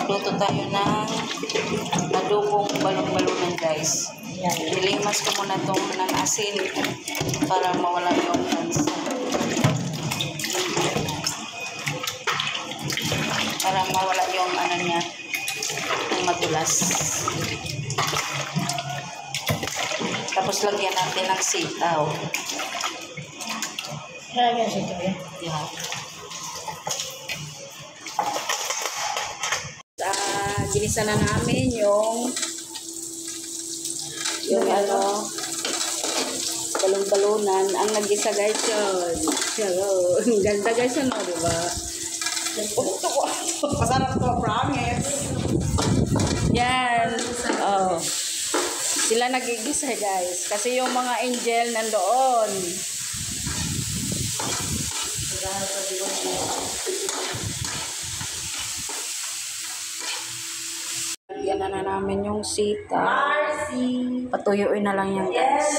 Magluto tayo ng adobong balon-balunan, guys. Nilimas ko muna itong ng asin para mawala yung lansa. Para mawala yung ano niya, yung madulas. Tapos lagyan natin ng sitaw. Lagyan sitaw yan. Yeah. Ginisa na namin yung ano, balon-balunan. Ang nagisa, guys, yun. Hello. Ang ganda, guys, ano, diba? Masarap to, promise. Yan. Oh. Sila nagigisa, guys. Kasi yung mga angel nandoon. Yan na namin yung sita. Patuyuin na lang yan, guys.